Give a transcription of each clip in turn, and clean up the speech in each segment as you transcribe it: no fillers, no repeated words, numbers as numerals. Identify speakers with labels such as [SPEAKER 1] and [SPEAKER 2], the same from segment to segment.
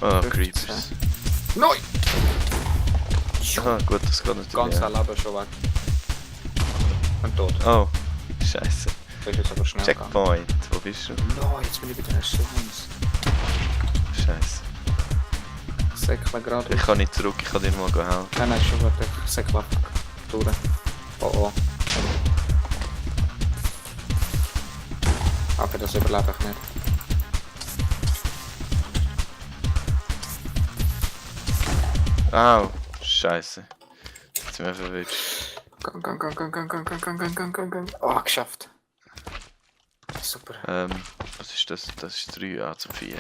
[SPEAKER 1] Ah,
[SPEAKER 2] 15.
[SPEAKER 1] Creepers.
[SPEAKER 2] Nein!
[SPEAKER 1] Aha, gut, das geht natürlich.
[SPEAKER 2] Ganz
[SPEAKER 1] Ja.
[SPEAKER 2] Leben schon weg. Und tot.
[SPEAKER 1] Oh, scheiße.
[SPEAKER 2] Das ist jetzt aber schnell gegangen.
[SPEAKER 1] Checkpoint, wo bist du?
[SPEAKER 2] Nein, jetzt bin ich wieder in Slimes.
[SPEAKER 1] Scheiße.
[SPEAKER 2] Säckle gerade.
[SPEAKER 1] Ich kann nicht zurück, ich kann dir mal helfen.
[SPEAKER 2] Nein, schon gut. Ich säckle durch. Oh oh. Okay, das überlebe ich nicht.
[SPEAKER 1] Au, scheiße. Jetzt sind wir verwirrt.
[SPEAKER 2] Gang. Oh, geschafft. Super.
[SPEAKER 1] Was ist das? Das ist 3 zu 4.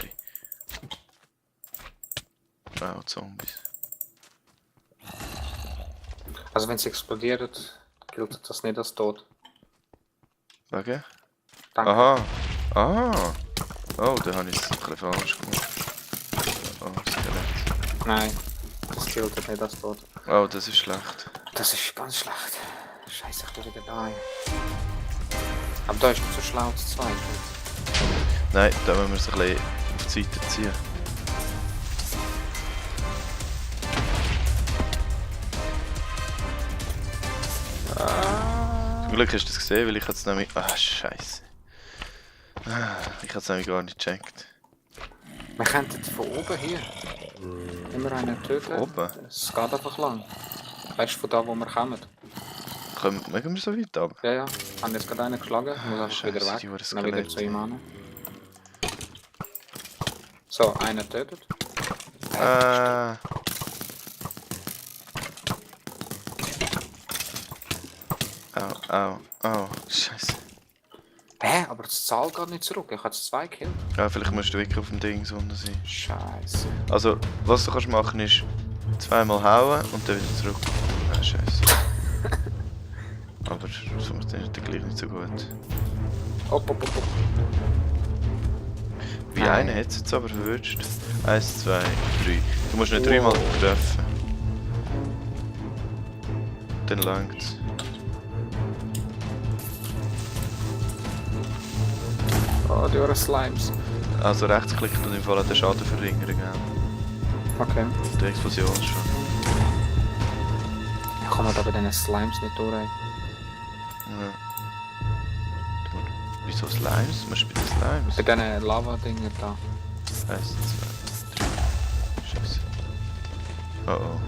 [SPEAKER 1] Oh, Zombies.
[SPEAKER 2] Also wenn es explodiert, gilt das nicht als tot.
[SPEAKER 1] Okay.
[SPEAKER 2] Danke.
[SPEAKER 1] Aha. Ah. Oh, da habe ich es ein bisschen falsch gemacht. Oh, Skelett.
[SPEAKER 2] Nein, das gilt nicht als tot.
[SPEAKER 1] Oh, das ist schlecht.
[SPEAKER 2] Das ist ganz schlecht. Scheiße, ich bin wieder da. Aber da ist nicht so schlau zu zweit.
[SPEAKER 1] Nein, da müssen wir es ein bisschen auf die Seite ziehen. Zum Glück hast du das gesehen, weil ich es nämlich... Ah, scheiße. Ich habe es nämlich gar nicht gecheckt.
[SPEAKER 2] Wir könnten von oben hier immer einen töten.
[SPEAKER 1] Von oben?
[SPEAKER 2] Es geht einfach lang. Weißt du, von da wo wir kommen?
[SPEAKER 1] Mögen wir so weit ab?
[SPEAKER 2] Ja, ja. Haben jetzt gerade einen geschlagen. Muss einfach
[SPEAKER 1] Scheisse,
[SPEAKER 2] wieder weg.
[SPEAKER 1] die Hure
[SPEAKER 2] Dann wieder
[SPEAKER 1] Skelette.
[SPEAKER 2] zu ihm hin. So, einer tötet.
[SPEAKER 1] Au, scheiße.
[SPEAKER 2] Hä? Aber das Zahl geht nicht zurück. Ich habe 2 gekillt.
[SPEAKER 1] Ja, vielleicht musst du wirklich auf dem Ding unten sein.
[SPEAKER 2] Scheiße.
[SPEAKER 1] Also, was du kannst machen ist, zweimal hauen und dann wieder zurück. Ah, scheiße. Aber das funktioniert dann gleich nicht so gut.
[SPEAKER 2] Op.
[SPEAKER 1] Wie
[SPEAKER 2] Nein.
[SPEAKER 1] einer hat es jetzt aber verwünscht. 1, 2, 3. Du musst nicht 3-mal treffen. Dann langt's.
[SPEAKER 2] Oh, die waren Slimes.
[SPEAKER 1] Also rechtsklicken und im Fall den Schaden verringern, gell?
[SPEAKER 2] Okay.
[SPEAKER 1] Der Explosionsschaden.
[SPEAKER 2] Ich komme da bei diesen Slimes nicht durch.
[SPEAKER 1] Ja. Wieso Slimes? Man spielt Slimes.
[SPEAKER 2] Bei diesen Lava-Dingen da.
[SPEAKER 1] 1, 2, 3. Scheiße. Oh.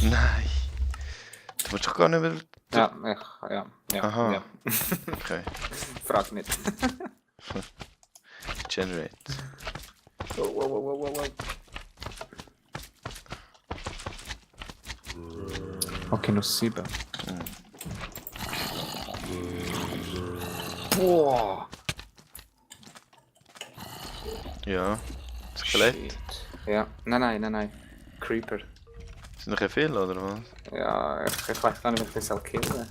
[SPEAKER 1] Nein. Du musst doch gar nicht mehr...
[SPEAKER 2] Ja.
[SPEAKER 1] Aha.
[SPEAKER 2] Ja.
[SPEAKER 1] Okay.
[SPEAKER 2] Frag nicht.
[SPEAKER 1] Generate.
[SPEAKER 2] Wow. Okay, noch 7. Boah.
[SPEAKER 1] Ja. Skelett.
[SPEAKER 2] Shit. Ja. Nein. Creeper.
[SPEAKER 1] Sind noch ein viel, oder was?
[SPEAKER 2] Ja, ich weiß gar nicht, ob ich das killen soll.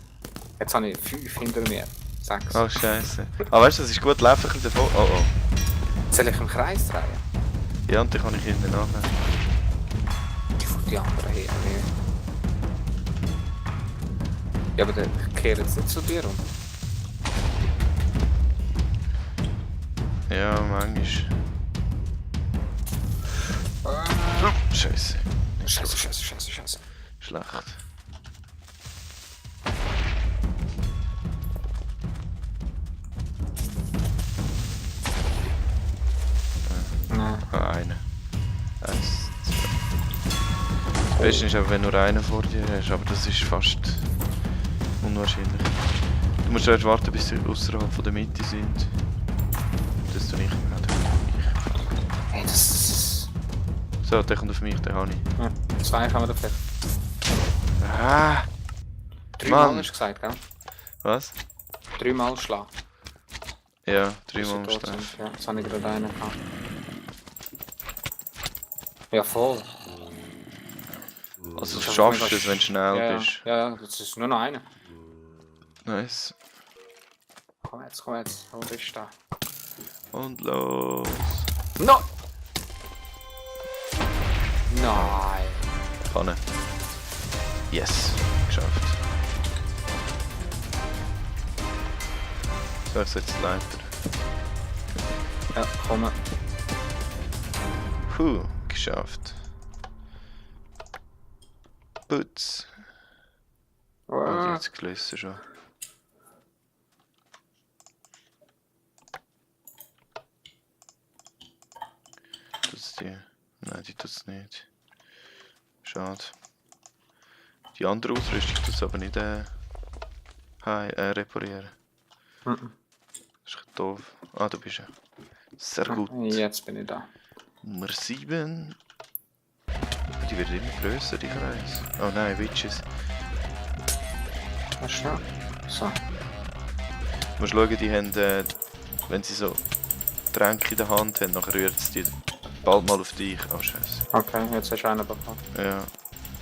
[SPEAKER 2] Jetzt habe ich 5 hinter mir. 6.
[SPEAKER 1] Oh, scheiße. Ah, weißt du, das ist gut, lauf ein bisschen davon. Oh.
[SPEAKER 2] Soll ich im Kreis drehen?
[SPEAKER 1] Ja, und dann kann ich hinten nachher.
[SPEAKER 2] Die anderen her. Ja, aber der kehrt jetzt nicht zu dir um.
[SPEAKER 1] Ja, manchmal. Scheiße.
[SPEAKER 2] Scheiße.
[SPEAKER 1] Schlecht.
[SPEAKER 2] Nein.
[SPEAKER 1] Ah, einer. 1, 2. Das Beste ist aber, wenn nur einer vor dir hast, aber das ist fast unwahrscheinlich. Du musst erst warten, bis sie außerhalb von der Mitte sind. Das tue ich nicht.
[SPEAKER 2] Hey, das...
[SPEAKER 1] So, der kommt auf mich, den habe ich.
[SPEAKER 2] Ja, 2 kann man da vielleicht.
[SPEAKER 1] Ah!
[SPEAKER 2] 3
[SPEAKER 1] Mann.
[SPEAKER 2] Mal hast du gesagt, gell?
[SPEAKER 1] Was?
[SPEAKER 2] 3 Mal schlagen.
[SPEAKER 1] Ja,
[SPEAKER 2] bis
[SPEAKER 1] 3
[SPEAKER 2] sie
[SPEAKER 1] Mal
[SPEAKER 2] tot
[SPEAKER 1] Straf.
[SPEAKER 2] sind. Ja, jetzt habe ich gerade einen gehabt. Ja, voll.
[SPEAKER 1] Also
[SPEAKER 2] Ich
[SPEAKER 1] du
[SPEAKER 2] hab
[SPEAKER 1] schaffst
[SPEAKER 2] mega
[SPEAKER 1] es, wenn du schnell bist.
[SPEAKER 2] Ja, das ist nur noch einer.
[SPEAKER 1] Nice.
[SPEAKER 2] Komm jetzt. Wo bist du da?
[SPEAKER 1] Und los.
[SPEAKER 2] No! Nein!
[SPEAKER 1] Pfanne. Yes. Geschafft. So, ich setze die Leiter.
[SPEAKER 2] Ja, komm.
[SPEAKER 1] Geschafft. Putz. Oh, die hat's gelöst schon. Tut's die? Nein, die tut's nicht. Schade. Die andere Ausrüstung tut's aber nicht reparieren.
[SPEAKER 2] Mhm.
[SPEAKER 1] Das ist doof. Ah, du bist ja. Sehr gut.
[SPEAKER 2] Jetzt bin ich da.
[SPEAKER 1] Nummer 7. Die wird immer grösser, die Kreis. Oh nein, Witches.
[SPEAKER 2] Was schnell. So.
[SPEAKER 1] Du musst schauen, die haben, wenn sie so Tränke in der Hand haben, dann rührt es die bald mal auf dich. Oh scheiße.
[SPEAKER 2] Okay, jetzt hast du einen bekommen.
[SPEAKER 1] Ja,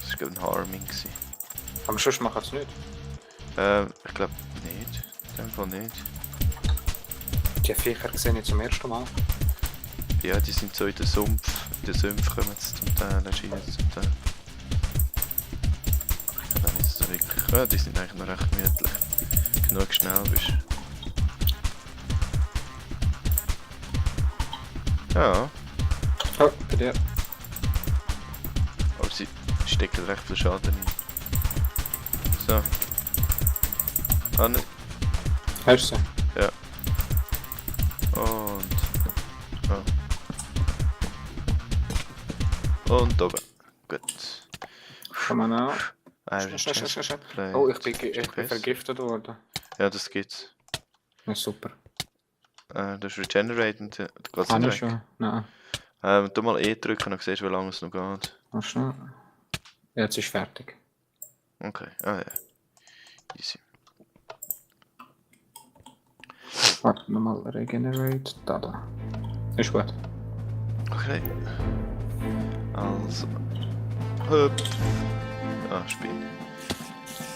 [SPEAKER 1] das war glaube ich ein Harming.
[SPEAKER 2] Aber sonst machen es nicht.
[SPEAKER 1] Ich glaube nicht. In dem Fall nicht.
[SPEAKER 2] Die Viecher sehe ich zum ersten Mal.
[SPEAKER 1] Ja, die sind so in den Sumpf. In den Sümpfen kommen sie zum Teil, erscheinen sie zum Teil. Dann ist es wirklich. Ja, die sind eigentlich noch recht gemütlich. Genug schnell bist. Ja,
[SPEAKER 2] Oh, bei dir.
[SPEAKER 1] aber sie stecken recht viel Schaden rein. So. Ah, ne.
[SPEAKER 2] Hörst du sie?
[SPEAKER 1] Ja. Und. Oh. Und oben. Gut.
[SPEAKER 2] Kann man auch.
[SPEAKER 1] Iron
[SPEAKER 2] Schnell.
[SPEAKER 1] Chestplate.
[SPEAKER 2] Oh, ich bin vergiftet worden.
[SPEAKER 1] Ja, das geht's.
[SPEAKER 2] Ja, super.
[SPEAKER 1] Das ist regeneratend. Geht's
[SPEAKER 2] Kann
[SPEAKER 1] nicht
[SPEAKER 2] ich
[SPEAKER 1] weg?
[SPEAKER 2] schon? Nein.
[SPEAKER 1] Du mal E drücken, dann siehst du, wie lange es noch geht.
[SPEAKER 2] Mach schnell. Jetzt ist fertig.
[SPEAKER 1] Okay, ah ja. Easy.
[SPEAKER 2] Warte nochmal, regenerate. Da. Ist gut.
[SPEAKER 1] Okay. Also. Hüp. Ah, Spinne.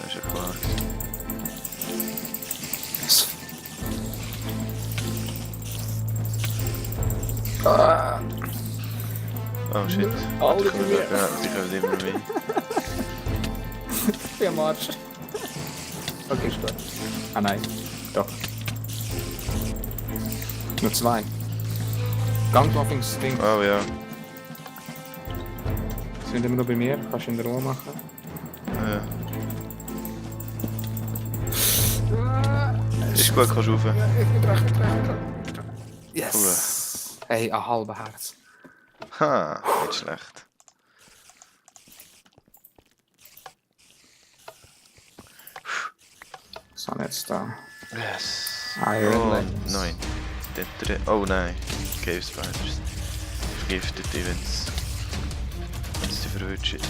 [SPEAKER 1] Das ist ja klar.
[SPEAKER 2] Yes. Ah,
[SPEAKER 1] Oh shit.
[SPEAKER 2] Alle
[SPEAKER 1] Die kommen,
[SPEAKER 2] mehr.
[SPEAKER 1] ja, die kommen immer mehr.
[SPEAKER 2] ich bin am Arsch. Okay, ist gut. Ah nein. Doch. Nur 2. Gangwaffings-Ding.
[SPEAKER 1] Oh ja.
[SPEAKER 2] Sind immer noch bei mir. Kannst du in der Ruhe machen.
[SPEAKER 1] Ja. Ist gut, kannst du rauf.
[SPEAKER 2] Ich bin dran. Yes. Hey, ein halber Herz.
[SPEAKER 1] Ha, nicht schlecht.
[SPEAKER 2] So, jetzt da.
[SPEAKER 1] Yes.
[SPEAKER 2] Iron
[SPEAKER 1] Oh,
[SPEAKER 2] Legs.
[SPEAKER 1] nein. Oh nein. Cave Spiders. Vergiftet die, wenn's die verwünschen.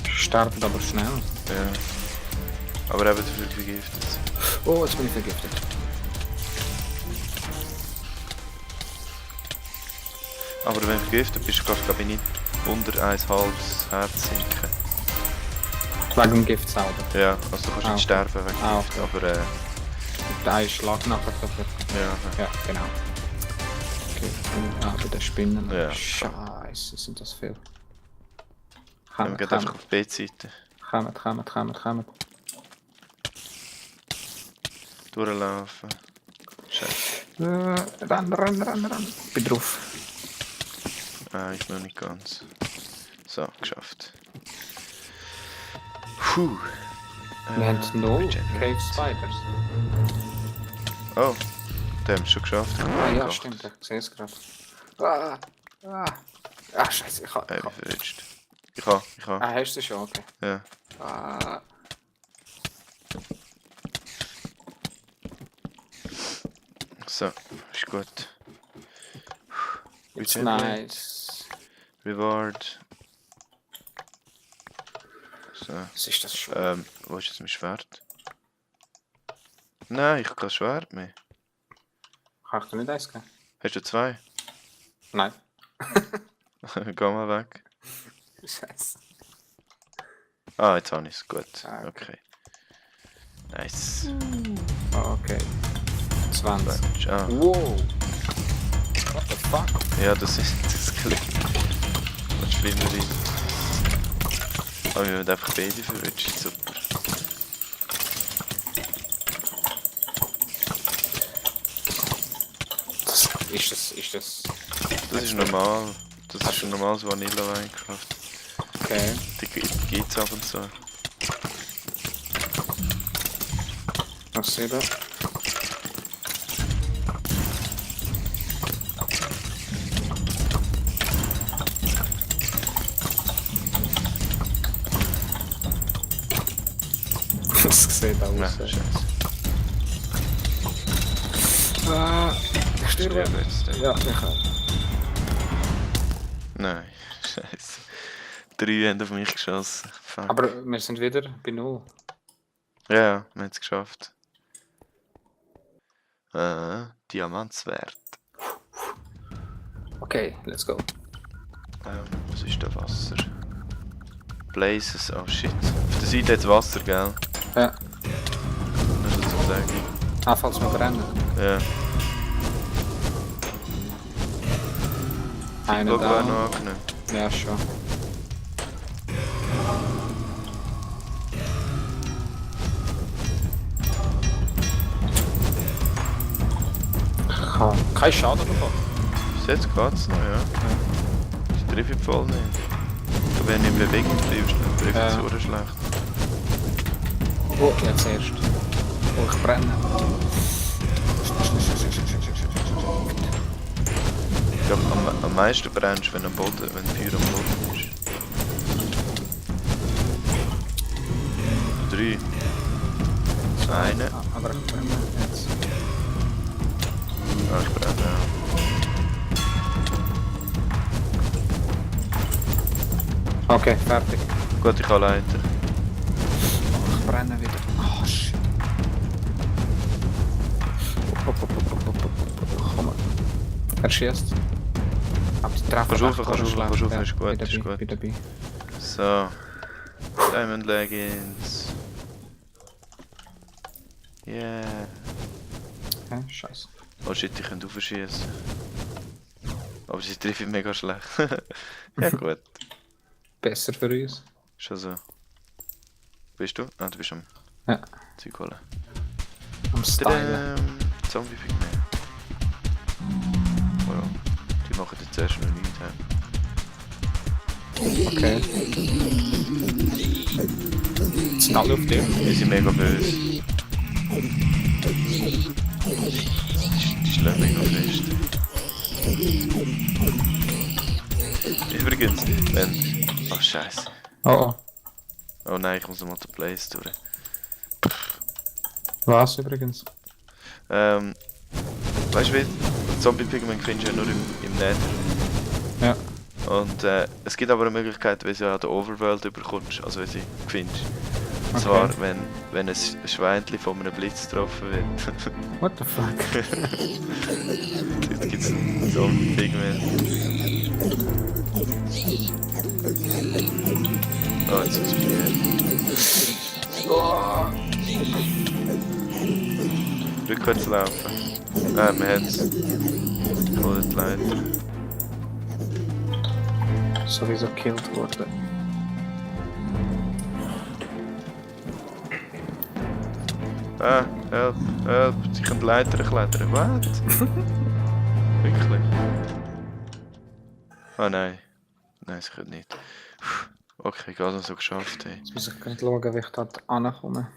[SPEAKER 2] Sterben aber schnell.
[SPEAKER 1] Ja. Aber eben dafür vergiftet.
[SPEAKER 2] Oh, jetzt bin ich vergiftet.
[SPEAKER 1] Aber wenn du vergiftet bist, kannst du glaube ich nicht unter 1,5 Herz sinken.
[SPEAKER 2] Wegen dem Gift selber.
[SPEAKER 1] Ja, also du kannst
[SPEAKER 2] Ah,
[SPEAKER 1] nicht sterben wegen
[SPEAKER 2] Ah,
[SPEAKER 1] Gift,
[SPEAKER 2] okay.
[SPEAKER 1] aber
[SPEAKER 2] Der ist Schlag nachher dafür.
[SPEAKER 1] ja.
[SPEAKER 2] Ja, genau. Okay, bei den Spinnen.
[SPEAKER 1] Ja.
[SPEAKER 2] Scheiße, sind das viel.
[SPEAKER 1] Wir gehen einfach auf die B-Seite.
[SPEAKER 2] Kommt.
[SPEAKER 1] Durchlaufen. Scheiße.
[SPEAKER 2] Ran. Bin drauf.
[SPEAKER 1] Ich noch nicht ganz. So, geschafft. Puh.
[SPEAKER 2] Wir haben 0
[SPEAKER 1] Regenerate.
[SPEAKER 2] Cave Spiders.
[SPEAKER 1] Oh, den haben wir schon geschafft.
[SPEAKER 2] Ah ja, stimmt, ich sehe es gerade. Ah, scheiße, ich
[SPEAKER 1] Ich bin verrutscht. Ich kann.
[SPEAKER 2] Ah, hast du schon, okay.
[SPEAKER 1] Ja.
[SPEAKER 2] Ah,
[SPEAKER 1] So, ist gut.
[SPEAKER 2] it's
[SPEAKER 1] Regenerate.
[SPEAKER 2] nice.
[SPEAKER 1] Reward. So.
[SPEAKER 2] Was ist das schon?
[SPEAKER 1] Wo ist jetzt mein Schwert? Nein, ich habe kein Schwert mehr.
[SPEAKER 2] Kann ich dir nicht eins geben?
[SPEAKER 1] Hast du 2?
[SPEAKER 2] Nein.
[SPEAKER 1] Geh mal weg.
[SPEAKER 2] Scheiße.
[SPEAKER 1] Ah, jetzt habe ich es. Gut.
[SPEAKER 2] Ah,
[SPEAKER 1] Okay. Nice.
[SPEAKER 2] Okay. 20.
[SPEAKER 1] Ah.
[SPEAKER 2] Wow. What the fuck?
[SPEAKER 1] Ja, das klingt. Das ist schlimmer rein. Aber wir werden einfach beide verwünscht. Super.
[SPEAKER 2] Ist das...
[SPEAKER 1] Das ist normal. Das ist ein normales Vanilla Minecraft.
[SPEAKER 2] Okay.
[SPEAKER 1] Die gibt's ab und zu.
[SPEAKER 2] Was seht ihr? Das sieht aus.
[SPEAKER 1] Nein, scheiße.
[SPEAKER 2] Ich sterbe.
[SPEAKER 1] Sterbe jetzt.
[SPEAKER 2] Ja, ich auch.
[SPEAKER 1] Nein, scheiße. 3 haben auf mich geschossen. Fuck.
[SPEAKER 2] Aber wir sind wieder bei 0.
[SPEAKER 1] Ja, wir haben es geschafft. Diamantswert.
[SPEAKER 2] Okay, let's go.
[SPEAKER 1] Was ist da Wasser? Blazes, oh shit. Auf der Seite hat Wasser, gell?
[SPEAKER 2] Ja.
[SPEAKER 1] Muss ich dazu sagen.
[SPEAKER 2] Falls wir brennen.
[SPEAKER 1] Ja.
[SPEAKER 2] Einer
[SPEAKER 1] Logo war
[SPEAKER 2] da.
[SPEAKER 1] noch angenehm.
[SPEAKER 2] Ja, schon. Kein Schaden davon.
[SPEAKER 1] Bis jetzt geht's noch, ja. Ich treffe voll nicht. Ich bin in Bewegung bleibst, dann treffe ich so schlecht.
[SPEAKER 2] Oh, jetzt erst. Oh, ich brenne.
[SPEAKER 1] Ich glaube, am meisten brennst du, wenn Feuer am Boden ist. 3. Eine.
[SPEAKER 2] Aber ich brenne jetzt.
[SPEAKER 1] Ah, ich brenne, ja.
[SPEAKER 2] Okay, fertig.
[SPEAKER 1] Gut, ich habe Leiter.
[SPEAKER 2] Ich brenne wieder. Oh, shit. Komm mal. Er schießt. Aber die treffen
[SPEAKER 1] Kannst
[SPEAKER 2] echt
[SPEAKER 1] rauf,
[SPEAKER 2] schlecht.
[SPEAKER 1] kannst rauf,
[SPEAKER 2] Ja,
[SPEAKER 1] ist gut,
[SPEAKER 2] bin
[SPEAKER 1] ist
[SPEAKER 2] dabei,
[SPEAKER 1] gut.
[SPEAKER 2] bin dabei.
[SPEAKER 1] So. Diamond Leggings. Yeah.
[SPEAKER 2] Okay, scheiße.
[SPEAKER 1] Oh shit, ich könnte aufschießen. Aber sie treffen mega schlecht. Ja gut.
[SPEAKER 2] Besser für uns.
[SPEAKER 1] Schon so. Bist du? Ah, du bist am
[SPEAKER 2] Ja.
[SPEAKER 1] Zeug holen.
[SPEAKER 2] Am Stylen.
[SPEAKER 1] Zombie Pigment. Oh, die machen jetzt zuerst noch nichts.
[SPEAKER 2] Okay. Sind alle auf dir?
[SPEAKER 1] Die sind mega böse. Die schlagen mega fest. Übrigens, wenn... Oh scheiße.
[SPEAKER 2] Oh,
[SPEAKER 1] Oh nein, ich muss nochmal den Place durch.
[SPEAKER 2] was übrigens?
[SPEAKER 1] Weißt du wie? Zombie Pigment findest du ja nur im Nether.
[SPEAKER 2] Ja.
[SPEAKER 1] Und es gibt aber eine Möglichkeit, wie du an der Overworld überkommst, also wie sie findest. Und
[SPEAKER 2] Okay.
[SPEAKER 1] zwar, wenn ein Schweinchen von einem Blitz getroffen wird.
[SPEAKER 2] What the fuck?
[SPEAKER 1] Jetzt gibt es ein Zombie Pigment. Oh, jetzt ist es
[SPEAKER 2] Oh.
[SPEAKER 1] rückwärts laufen. Ah, wir haben es. Ich hole die Leiter.
[SPEAKER 2] Sowieso gekillt worden.
[SPEAKER 1] Ah, help, help. Sie können die Leiter klettern. What? Wirklich? Ah nein. Nein, sie können nicht. Puh. Okay, gerade noch so geschafft. Hey.
[SPEAKER 2] Jetzt muss ich gerade schauen, wie ich dort ankomme.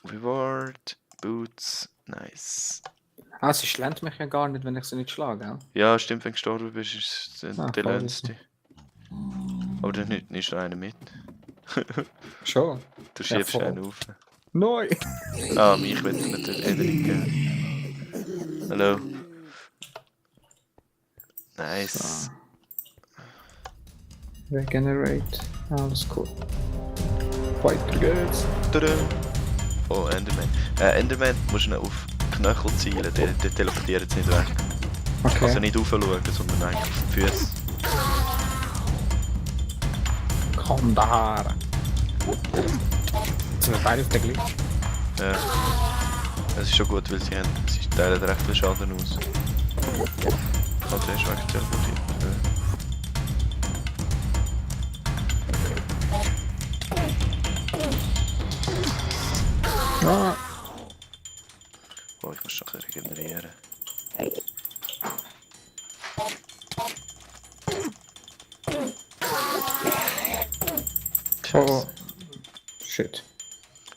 [SPEAKER 1] Reward, Boots, nice.
[SPEAKER 2] Ah, sie schlägt mich ja gar nicht, wenn ich sie nicht schlage, gell?
[SPEAKER 1] Ja, stimmt, wenn du gestorben bist, ist es
[SPEAKER 2] Ah,
[SPEAKER 1] der
[SPEAKER 2] voll
[SPEAKER 1] letzte. Aber dann nimmst du einen mit.
[SPEAKER 2] Schon?
[SPEAKER 1] Du
[SPEAKER 2] Ja,
[SPEAKER 1] schiebst
[SPEAKER 2] voll.
[SPEAKER 1] einen auf.
[SPEAKER 2] Neu!
[SPEAKER 1] Ah, mich will er natürlich nicht geben. Hallo. Nice.
[SPEAKER 2] Regenerate. Alles cool. Weiter geht's.
[SPEAKER 1] Tada. Oh, Enderman. Enderman musst du ihn auf Knöchel zielen, der teleportiert jetzt nicht weg.
[SPEAKER 2] Okay.
[SPEAKER 1] Also nicht raufschauen, sondern eigentlich auf die Füße.
[SPEAKER 2] Komm daher. Sind wir beide auf der gleichen?
[SPEAKER 1] Ja. Das ist schon gut, weil sie teilen recht viel Schaden aus. Kann der ist weg teleportiert.
[SPEAKER 2] Ah.
[SPEAKER 1] Oh, ich muss schon regenerieren.
[SPEAKER 2] Oh. Shit.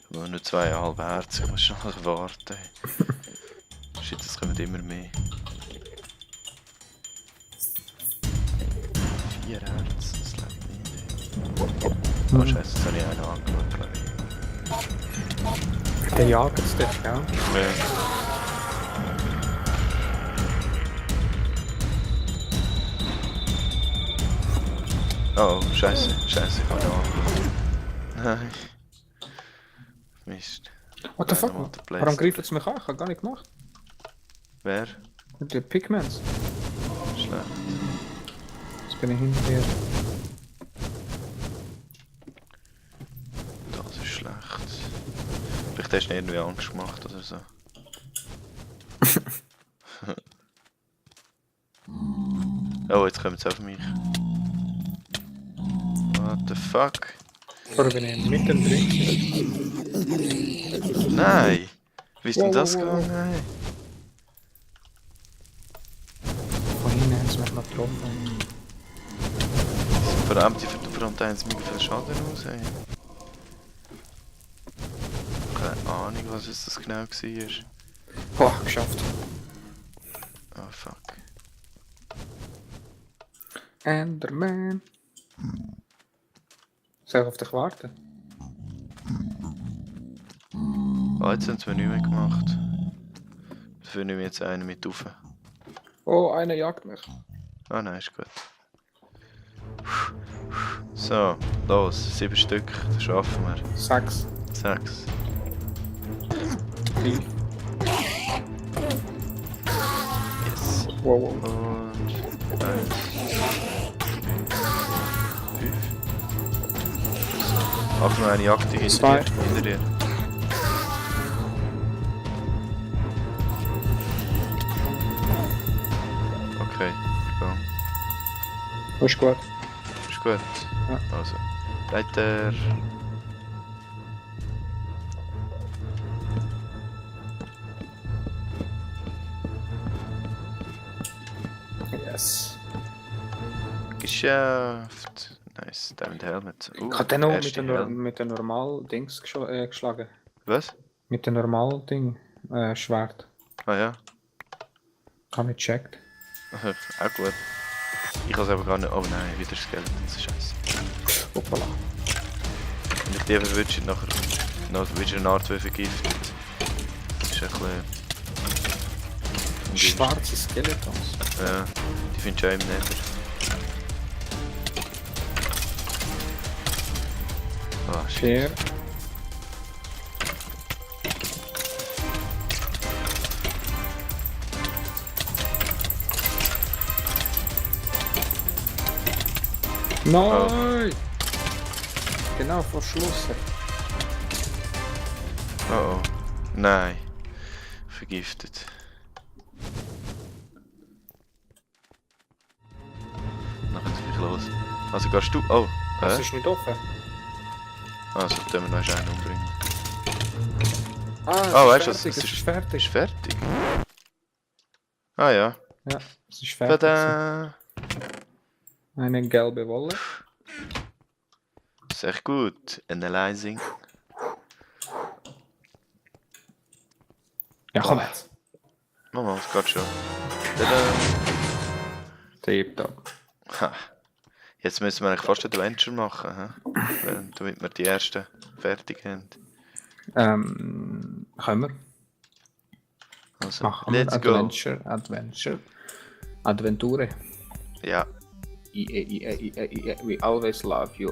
[SPEAKER 1] Ich habe nur 2,5 Herzen, ich muss schon noch warten. Shit, das kommen immer mehr. 4 Herzen, das lebt nicht. Oh scheiße, das habe ich einen angeschaut, glaube ich.
[SPEAKER 2] Der jagt es dich, ja?
[SPEAKER 1] Ja. Oh, scheiße, ich habe noch angeschaut. Nein. Mist.
[SPEAKER 2] What the fuck?
[SPEAKER 1] Nochmal der
[SPEAKER 2] Warum
[SPEAKER 1] Blaster.
[SPEAKER 2] greift es mich an? Ich habe gar nicht gemacht.
[SPEAKER 1] Wer?
[SPEAKER 2] Die Pigments.
[SPEAKER 1] Schlecht.
[SPEAKER 2] Jetzt bin ich hinter dir.
[SPEAKER 1] Das ist schlecht. Vielleicht hast du irgendwie Angst gemacht oder so. Oh, jetzt kommen sie auf mich. What the fuck?
[SPEAKER 2] Vorher bin ich mittendrin.
[SPEAKER 1] Nein! Wie ist denn
[SPEAKER 2] Wow,
[SPEAKER 1] das
[SPEAKER 2] wow, wow.
[SPEAKER 1] gegangen? Hey?
[SPEAKER 2] Von hinten haben sie mich noch getroffen.
[SPEAKER 1] Verdammt, haben sie mega viel Schaden aus. Hey. Keine Ahnung, was es das genau war.
[SPEAKER 2] Boah, geschafft.
[SPEAKER 1] Oh fuck.
[SPEAKER 2] Enderman. Soll ich auf dich warten?
[SPEAKER 1] Oh, jetzt haben sie mir nicht mehr gemacht. Dafür nehmen wir jetzt einen mit rauf.
[SPEAKER 2] Oh, einer jagt mich.
[SPEAKER 1] Ah nein, ist gut. So, los, 7 Stück, das schaffen wir.
[SPEAKER 2] 6.
[SPEAKER 1] 6.
[SPEAKER 2] 3.
[SPEAKER 1] Yes.
[SPEAKER 2] Wow, wow.
[SPEAKER 1] Und 1. 5. Ach, noch eine Jagd hinter
[SPEAKER 2] Zwei.
[SPEAKER 1] dir. Hinter dir. Okay, go.
[SPEAKER 2] Ist gut.
[SPEAKER 1] Ist gut.
[SPEAKER 2] Ja.
[SPEAKER 1] Also, weiter.
[SPEAKER 2] Yes.
[SPEAKER 1] Geschafft. Nice, Diamond Helmet.
[SPEAKER 2] Ich habe den noch
[SPEAKER 1] erste Helm.
[SPEAKER 2] mit den normal Dings geschlagen.
[SPEAKER 1] Was?
[SPEAKER 2] Mit dem normal Ding. Schwert.
[SPEAKER 1] Ah ja.
[SPEAKER 2] Kann ich checkt.
[SPEAKER 1] Auch gut. Ich kann es aber gar nicht. Oh nein, wieder Skeleton, das ist scheiße.
[SPEAKER 2] Hoppala.
[SPEAKER 1] Wenn ich die verwünsche, nachher noch wieder eine Art wie vergiftet. Das ist ein bisschen.
[SPEAKER 2] Schwarze Skeletons.
[SPEAKER 1] Ja, die findest du auch im Nether. Ah, shit.
[SPEAKER 2] Fair. Nein! Genau, verschlossen.
[SPEAKER 1] Oh oh. Nein. Vergiftet. Nachher bin ich los. Also gehst du. Oh,
[SPEAKER 2] Das
[SPEAKER 1] hä?
[SPEAKER 2] ist nicht offen.
[SPEAKER 1] Also, dann wir noch einen umbringen.
[SPEAKER 2] Ah,
[SPEAKER 1] Oh, weißt du,
[SPEAKER 2] es
[SPEAKER 1] es
[SPEAKER 2] ist
[SPEAKER 1] ist
[SPEAKER 2] fertig.
[SPEAKER 1] fertig. Ah ja.
[SPEAKER 2] Ja, es ist fertig.
[SPEAKER 1] Tada!
[SPEAKER 2] Eine gelbe Wolle.
[SPEAKER 1] Sehr gut. Analyzing.
[SPEAKER 2] Ja, komm jetzt.
[SPEAKER 1] Mama, es geht schon. Tada!
[SPEAKER 2] Tipptopp.
[SPEAKER 1] Ha. Jetzt müssen wir eigentlich fast ein Adventure machen, damit wir die ersten fertig haben.
[SPEAKER 2] Können wir
[SPEAKER 1] Also,
[SPEAKER 2] machen. Wir
[SPEAKER 1] let's go.
[SPEAKER 2] Adventure.
[SPEAKER 1] Ja.
[SPEAKER 2] We always love you.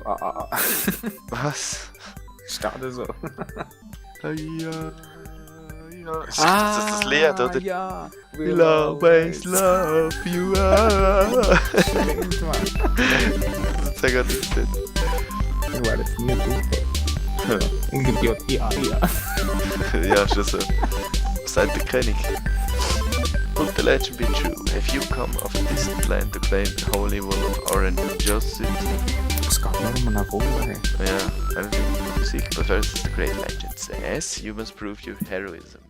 [SPEAKER 1] Was?
[SPEAKER 2] Schade so.
[SPEAKER 1] Ja, ja. Ist das Lied, oder?
[SPEAKER 2] Ja.
[SPEAKER 1] We'll always love you.
[SPEAKER 2] Stimmt, Mann.
[SPEAKER 1] Das sag ich nicht.
[SPEAKER 2] Wir werden es nie tun. Ungediot. Ja.
[SPEAKER 1] Ja, schon so. Was sagt der König? Could the legend be true? Have you come of a distant land to claim the holy wool of Orange Justice?
[SPEAKER 2] Es geht nur um eine Wolle.
[SPEAKER 1] Yeah, everything music, but first the great legend says you must prove your heroism.